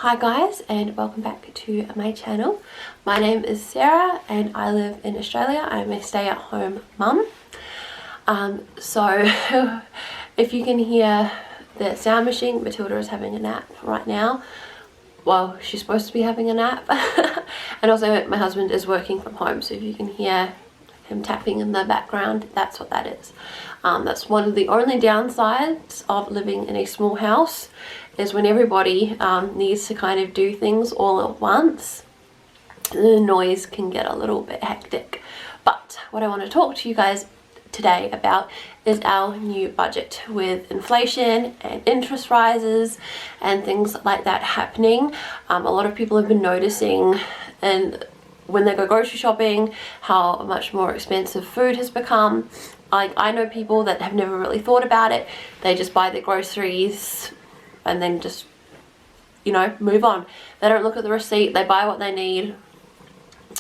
Hi guys, and welcome back to my channel. My name is Sarah and I live in Australia. I'm a stay-at-home mum. So if you can hear the sound machine, Matilda is having a nap right now. Well, she's supposed to be having a nap. And also my husband is working from home, so if you can hear him tapping in the background, that's what that is. That's one of the only downsides of living in a small house, is when everybody needs to kind of do things all at once, the noise can get a little bit hectic. But what I want to talk to you guys today about is our new budget. With inflation and interest rises and things like that happening, a lot of people have been noticing, and when they go grocery shopping, how much more expensive food has become. I know people that have never really thought about it. They just buy their groceries and then just, you know, move on. They don't look at the receipt, they buy what they need,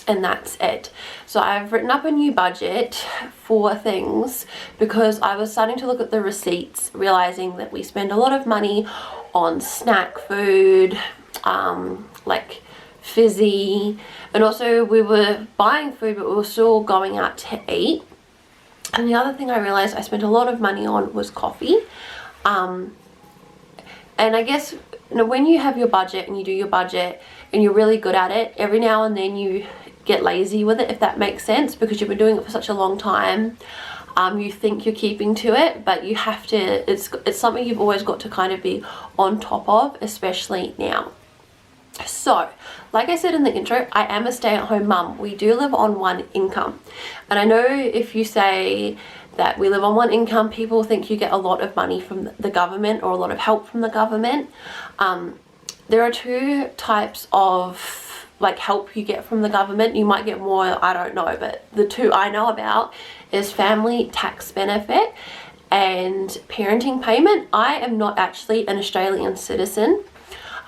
and that's it. So I've written up a new budget for things because I was starting to look at the receipts, realizing that we spend a lot of money on snack food, like fizzy, and also we were buying food but we were still going out to eat. And the other thing I realized I spent a lot of money on was coffee. And I guess, you know, when you have your budget and you do your budget and you're really good at it, every now and then you get lazy with it, if that makes sense, because you've been doing it for such a long time. You think you're keeping to it, but you have to, it's something you've always got to kind of be on top of, especially now. So, like I said in the intro, I am a stay-at-home mum. We do live on one income. And I know if you say that we live on one income, people think you get a lot of money from the government or a lot of help from the government. There are two types of like help you get from the government. You might get more, I don't know, but the two I know about is family tax benefit and parenting payment. I am not actually an Australian citizen.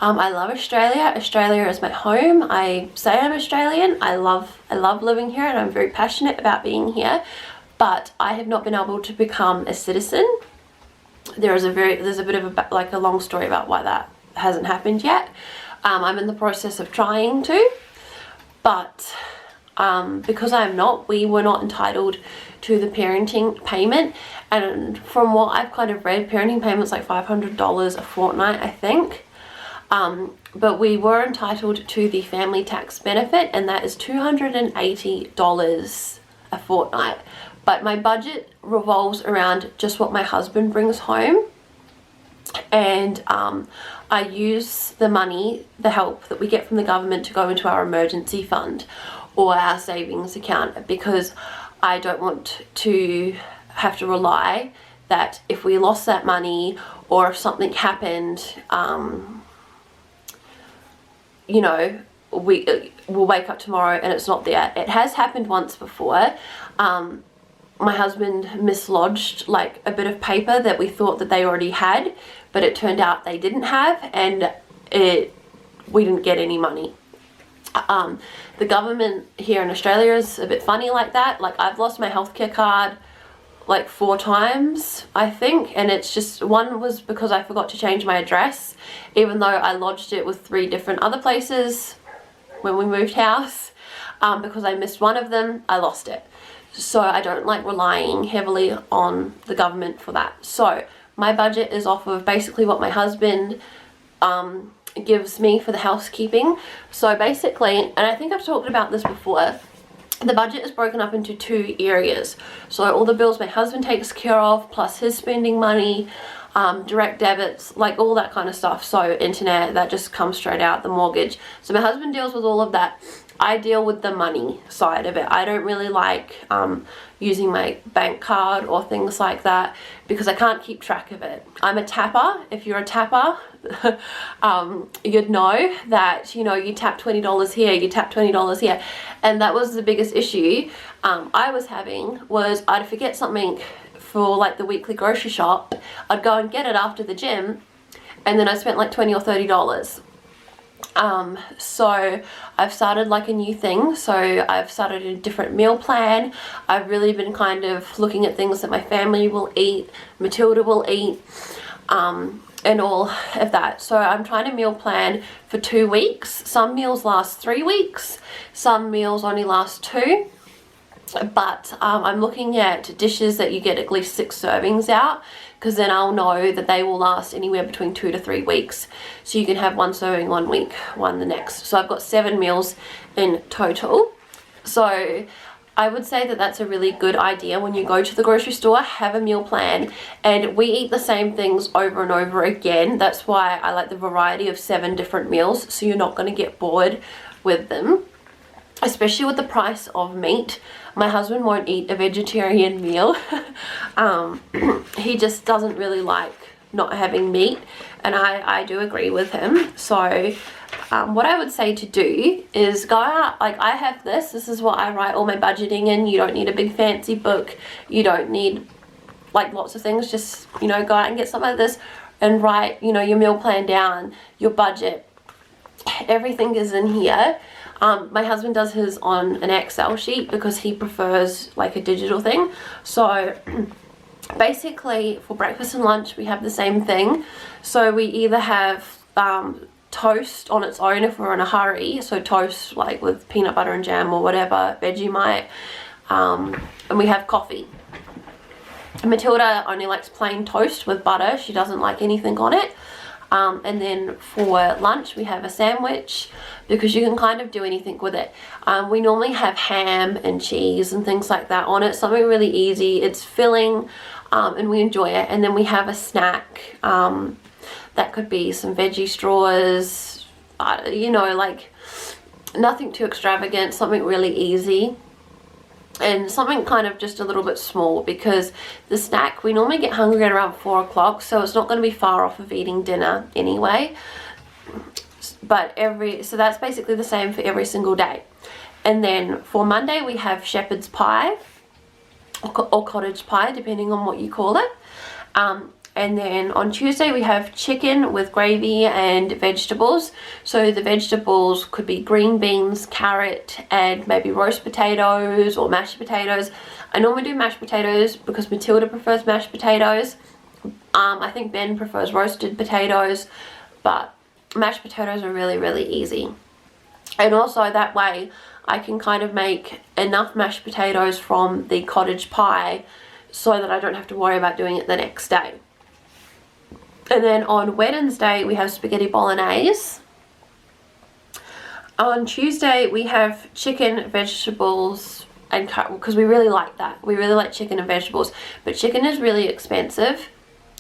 I love Australia. Australia is my home. I say I'm Australian. I love living here and I'm very passionate about being here, but I have not been able to become a citizen. There's a bit of a long story about why that hasn't happened yet. I'm in the process of trying to, but because I'm not, we were not entitled to the parenting payment. And from what I've kind of read, parenting payment's like $500 a fortnight, I think. But we were entitled to the family tax benefit, and that is $280 a fortnight. But my budget revolves around just what my husband brings home, and I use the money, the help that we get from the government, to go into our emergency fund or our savings account, because I don't want to have to rely that if we lost that money or if something happened, you know, we'll wake up tomorrow and it's not there. It has happened once before. My husband mislodged like a bit of paper that we thought that they already had, but it turned out they didn't have, and we didn't get any money. The government here in Australia is a bit funny like that. Like, I've lost my healthcare card like 4 times, I think, and it's just, one was because I forgot to change my address, even though I lodged it with 3 different other places when we moved house. Because I missed one of them, I lost it. So I don't like relying heavily on the government for that. So my budget is off of basically what my husband gives me for the housekeeping. So basically, and I think I've talked about this before, the budget is broken up into 2 areas. So all the bills my husband takes care of, plus his spending money, direct debits, like all that kind of stuff. So internet, that just comes straight out, the mortgage. So my husband deals with all of that. I deal with the money side of it. I don't really like using my bank card or things like that because I can't keep track of it. I'm a tapper. If you're a tapper, you'd know that, you know, you tap $20 here, you tap $20 here. And that was the biggest issue I was having, was I'd forget something for like the weekly grocery shop. I'd go and get it after the gym, and then I spent like $20 or $30. So I've started like a new thing. So I've started a different meal plan. I've really been kind of looking at things that my family will eat, Matilda will eat, and all of that. So I'm trying to meal plan for 2 weeks. Some meals last 3 weeks, some meals only last 2. But I'm looking at dishes that you get at least 6 servings out, because then I'll know that they will last anywhere between 2 to 3 weeks. So you can have 1 serving 1 week, 1 the next. So I've got 7 meals in total. So I would say that that's a really good idea. When you go to the grocery store, have a meal plan. And we eat the same things over and over again. That's why I like the variety of 7 different meals, so you're not going to get bored with them. Especially with the price of meat. My husband won't eat a vegetarian meal. He just doesn't really like not having meat, and I do agree with him. So what I would say to do is go out, like I have this is what I write all my budgeting in. You don't need a big fancy book, you don't need like lots of things, just, you know, go out and get some of this and write, you know, your meal plan down, your budget, everything is in here. My husband does his on an Excel sheet because he prefers like a digital thing. So basically for breakfast and lunch we have the same thing. So we either have toast on its own if we're in a hurry, so toast like with peanut butter and jam or whatever, Vegemite, and we have coffee. Matilda only likes plain toast with butter, she doesn't like anything on it. And then for lunch we have a sandwich, because you can kind of do anything with it. We normally have ham and cheese and things like that on it, something really easy, it's filling, and we enjoy it. And then we have a snack, that could be some veggie straws, you know, like nothing too extravagant, something really easy. And something kind of just a little bit small, because the snack, we normally get hungry at around 4 o'clock, so it's not going to be far off of eating dinner anyway. But so that's basically the same for every single day. And then for Monday we have shepherd's pie or cottage pie, depending on what you call it. And then on Tuesday we have chicken with gravy and vegetables. So the vegetables could be green beans, carrot, and maybe roast potatoes or mashed potatoes. I normally do mashed potatoes because Matilda prefers mashed potatoes. I think Ben prefers roasted potatoes, but mashed potatoes are really, really easy. And also that way I can kind of make enough mashed potatoes from the cottage pie so that I don't have to worry about doing it the next day. And then on Wednesday we have spaghetti bolognese. On Tuesday we have chicken, vegetables, and because we really like that. We really like chicken and vegetables, but chicken is really expensive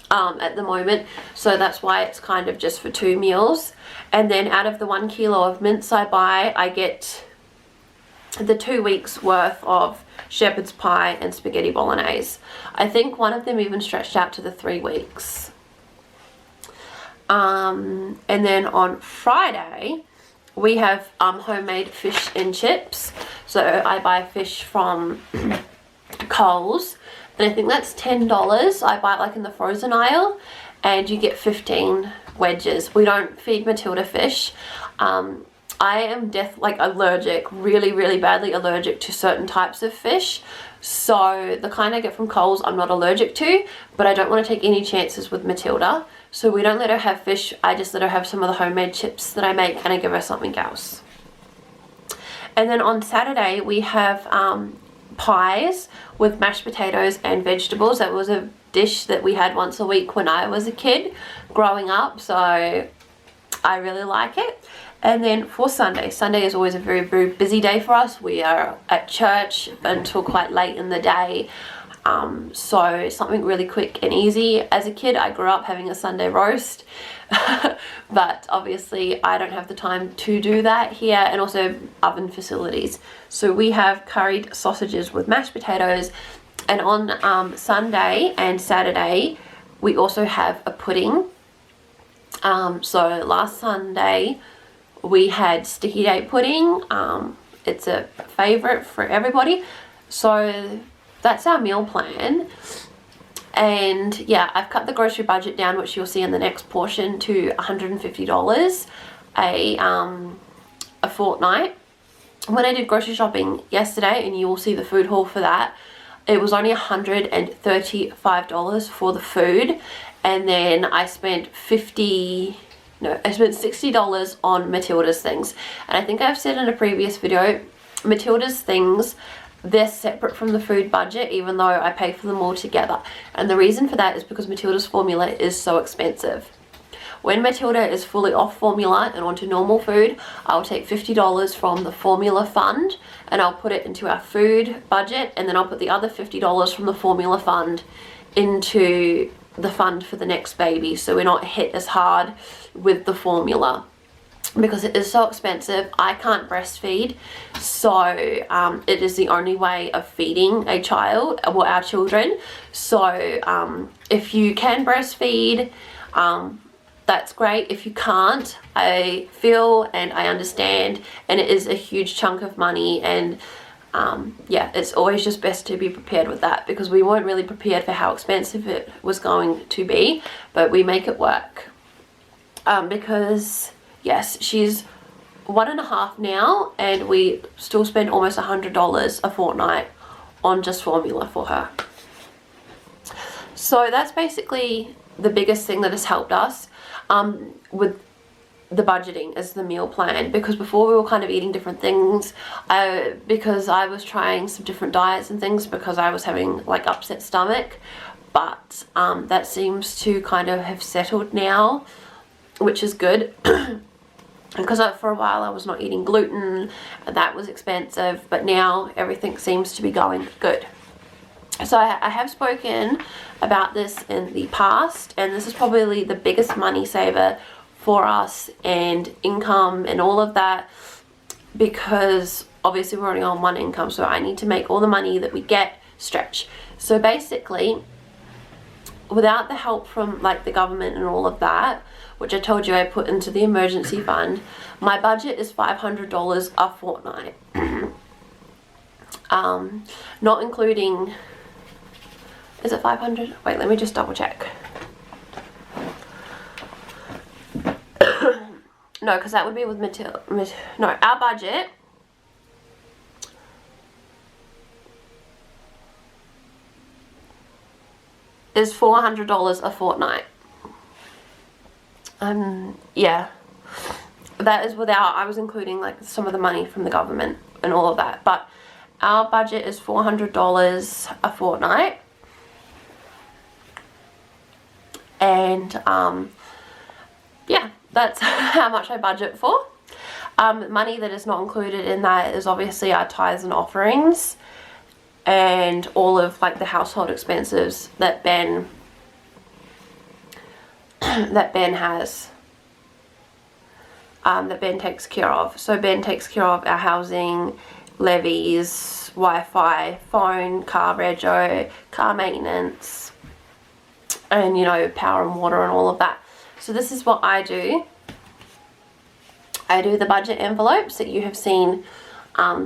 at the moment, so that's why it's kind of just for 2 meals. And then out of the 1 kilo of mince I buy, I get the 2 weeks worth of shepherd's pie and spaghetti bolognese. I think one of them even stretched out to the 3 weeks. And then on Friday we have homemade fish and chips. So I buy fish from Coles, and I think that's $10. I buy it like in the frozen aisle, and you get 15 wedges. We don't feed Matilda fish. I am allergic, really, really badly allergic to certain types of fish. So the kind I get from Coles I'm not allergic to, but I don't want to take any chances with Matilda. So we don't let her have fish, I just let her have some of the homemade chips that I make, and I give her something else. And then on Saturday we have pies with mashed potatoes and vegetables. That was a dish that we had once a week when I was a kid growing up, so I really like it. And then for Sunday is always a very, very busy day for us. We are at church until quite late in the day. So something really quick and easy. As a kid I grew up having a Sunday roast, but obviously I don't have the time to do that here, and also oven facilities. So we have curried sausages with mashed potatoes, and on Sunday and Saturday we also have a pudding. So last Sunday we had sticky date pudding. It's a favorite for everybody. So that's our meal plan. And yeah, I've cut the grocery budget down, which you'll see in the next portion, to $150 a fortnight. When I did grocery shopping yesterday, and you will see the food haul for that, it was only $135 for the food, and then I spent $60 on Matilda's things. And I think I've said in a previous video, Matilda's things, they're separate from the food budget, even though I pay for them all together. And the reason for that is because Matilda's formula is so expensive. When Matilda is fully off formula and onto normal food, I'll take $50 from the formula fund and I'll put it into our food budget, and then I'll put the other $50 from the formula fund into the fund for the next baby, so we're not hit as hard with the formula because it is so expensive. I can't breastfeed, so it is the only way of feeding a child, or our children. So if you can breastfeed, that's great. If you can't, I feel and I understand, and it is a huge chunk of money, and yeah, it's always just best to be prepared with that, because we weren't really prepared for how expensive it was going to be, but we make it work. Because yes, she's 1.5 now, and we still spend almost $100 a fortnight on just formula for her. So that's basically the biggest thing that has helped us with the budgeting, is the meal plan, because before we were kind of eating different things, because I was trying some different diets and things because I was having like upset stomach, but that seems to kind of have settled now, which is good. Because for a while I was not eating gluten, and that was expensive, but now everything seems to be going good. So I have spoken about this in the past, and this is probably the biggest money saver for us, and income and all of that, because obviously we're only on one income, so I need to make all the money that we get stretch. So basically, without the help from like the government and all of that, which I told you I put into the emergency fund, my budget is $500 a fortnight. Not including, is it 500? Wait, let me just double check. No, because that would be with Matilda. No, our budget is $400 a fortnight. Yeah, that is without, I was including like some of the money from the government and all of that, but our budget is $400 a fortnight. And yeah, that's how much I budget for. Money that is not included in that is obviously our tithes and offerings, and all of like the household expenses that Ben has, that Ben takes care of. So Ben takes care of our housing, levies, Wi-Fi, phone, car rego, car maintenance, and you know, power and water and all of that. So this is what I do. I do the budget envelopes that you have seen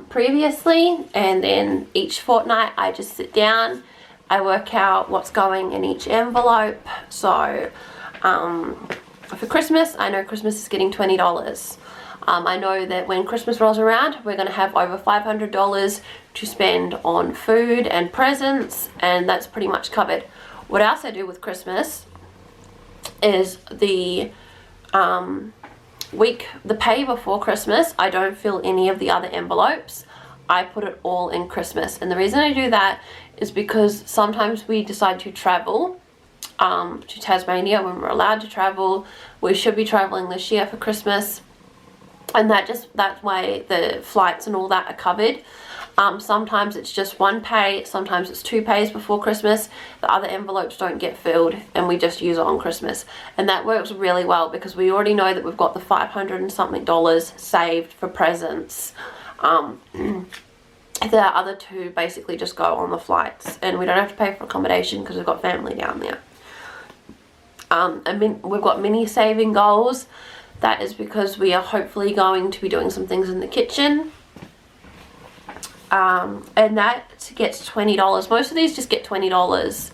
previously, and then each fortnight I just sit down, I work out what's going in each envelope. So for Christmas, I know Christmas is getting $20. I know that when Christmas rolls around, we're going to have over $500 to spend on food and presents, and that's pretty much covered. What else I do with Christmas is the the pay before Christmas, I don't fill any of the other envelopes. I put it all in Christmas. And the reason I do that is because sometimes we decide to travel to Tasmania when we're allowed to travel. We should be traveling this year for Christmas, and that way the flights and all that are covered. Sometimes it's just one pay, sometimes it's 2 pays before Christmas. The other envelopes don't get filled, and we just use it on Christmas. And that works really well because we already know that we've got the $500 and something saved for presents. The other 2 basically just go on the flights, and we don't have to pay for accommodation because we've got family down there. I mean, we've got mini saving goals. That is because we are hopefully going to be doing some things in the kitchen. And that gets $20. Most of these just get $20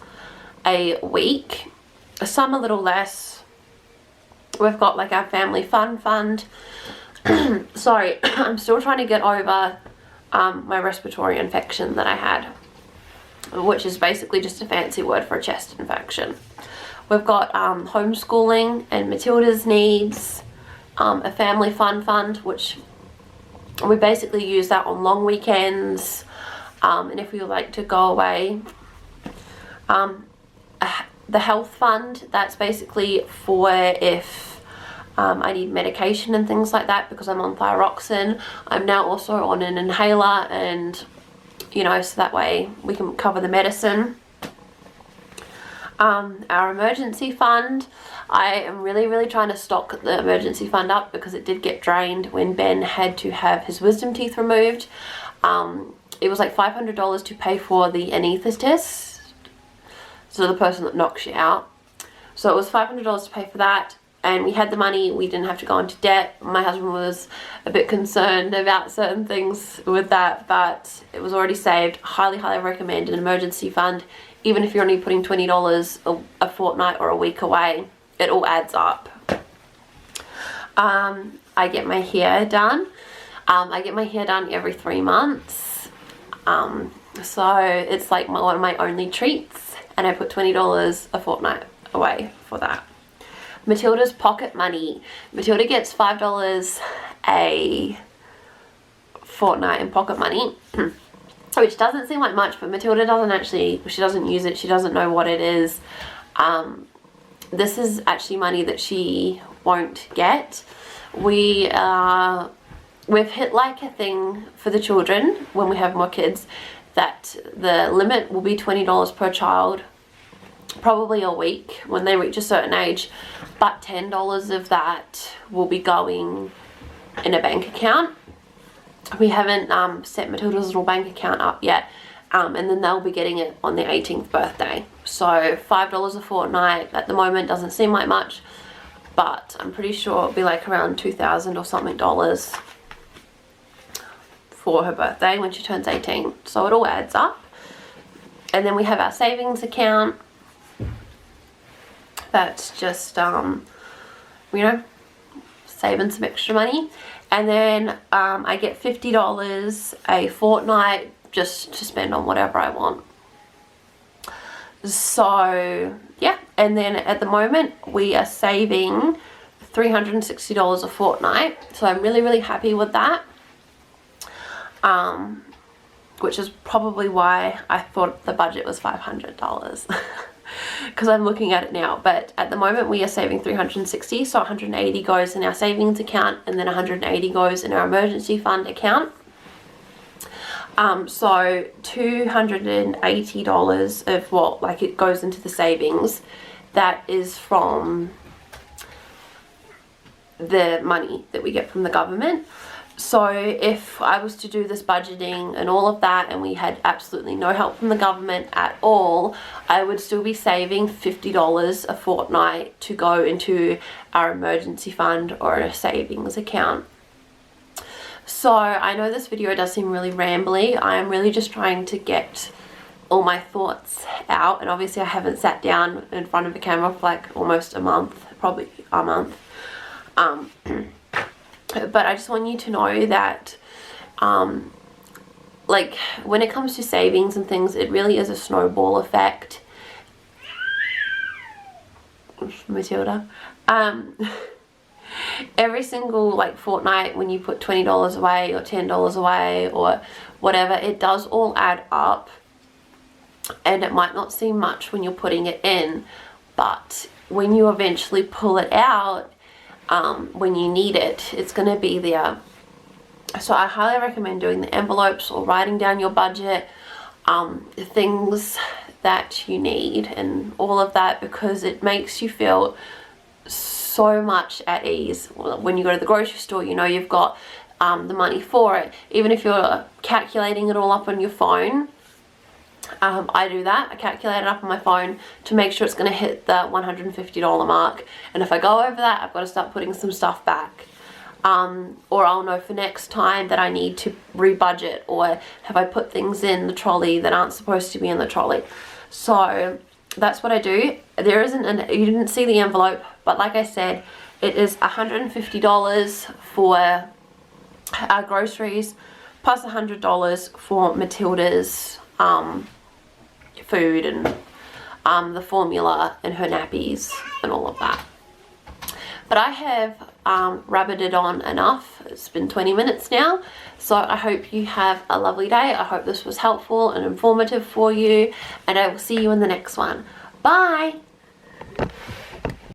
a week. Some a little less. We've got like our family fund. Sorry, I'm still trying to get over my respiratory infection that I had, which is basically just a fancy word for a chest infection. We've got homeschooling and Matilda's needs, a family fund, which we basically use that on long weekends, and if we would like to go away. The health fund, that's basically for if I need medication and things like that, because I'm on thyroxine. I'm now also on an inhaler, and you know, so that way we can cover the medicine. Our emergency fund, I am really trying to stock the emergency fund up, because it did get drained when Ben had to have his wisdom teeth removed. It was like $500 to pay for the anaesthetist, so the person that knocks you out. So it was $500 to pay for that, and we had the money. We didn't have to go into debt. My husband was a bit concerned about certain things with that, but it was already saved. Highly recommend an emergency fund, even if you're only putting $20 a fortnight or a week away. It all adds up. I get my hair done. I get my hair done every 3 months. So it's like one of my only treats, and I put $20 a fortnight away for that. Matilda's pocket money. Matilda gets $5 a fortnight in pocket money, which doesn't seem like much, but Matilda doesn't actually, she doesn't use it, she doesn't know what it is. This is actually money that she won't get. We've hit like a thing for the children when we have more kids, that the limit will be $20 per child, probably a week when they reach a certain age, but $10 of that will be going in a bank account. We haven't set Matilda's little bank account up yet, and then they'll be getting it on their 18th birthday. So $5 a fortnight at the moment doesn't seem like much, but I'm pretty sure it'll be like around $2,000 or something for her birthday when she turns 18. So it all adds up. And then we have our savings account. That's just you know, saving some extra money. And then I get $50 a fortnight just to spend on whatever I want. So yeah, and then at the moment we are saving $360 a fortnight, so I'm really happy with that. Which is probably why I thought the budget was $500, because I'm looking at it now. But at the moment we are saving $360, so $180 goes in our savings account, and then $180 goes in our emergency fund account. So $280 of what, like, it goes into the savings. That is from the money that we get from the government. So if I was to do this budgeting and all of that, and we had absolutely no help from the government at all, I would still be saving $50 a fortnight to go into our emergency fund or a savings account. So I know this video does seem really rambly. I am really just trying to get all my thoughts out, and obviously I haven't sat down in front of a camera for like almost a month, probably a month. But I just want you to know that like, when it comes to savings and things, it really is a snowball effect. Matilda. Every single like fortnight, when you put $20 away or $10 away or whatever, it does all add up, and it might not seem much when you're putting it in, but when you eventually pull it out, when you need it, it's going to be there. So I highly recommend doing the envelopes or writing down your budget, things that you need and all of that, because it makes you feel so much at ease. When you go to the grocery store, you know you've got the money for it. Even if you're calculating it all up on your phone, I do that. I calculate it up on my phone to make sure it's going to hit the $150 mark, and if I go over that, I've got to start putting some stuff back, or I'll know for next time that I need to rebudget, or have I put things in the trolley that aren't supposed to be in the trolley. So that's what I do. There isn't you didn't see the envelope, but like I said, it is $150 for our groceries, plus $100 for Matilda's food and the formula in her nappies and all of that. But I have rabbited on enough. It's been 20 minutes now, so I hope you have a lovely day. I hope this was helpful and informative for you, and I will see you in the next one. Bye!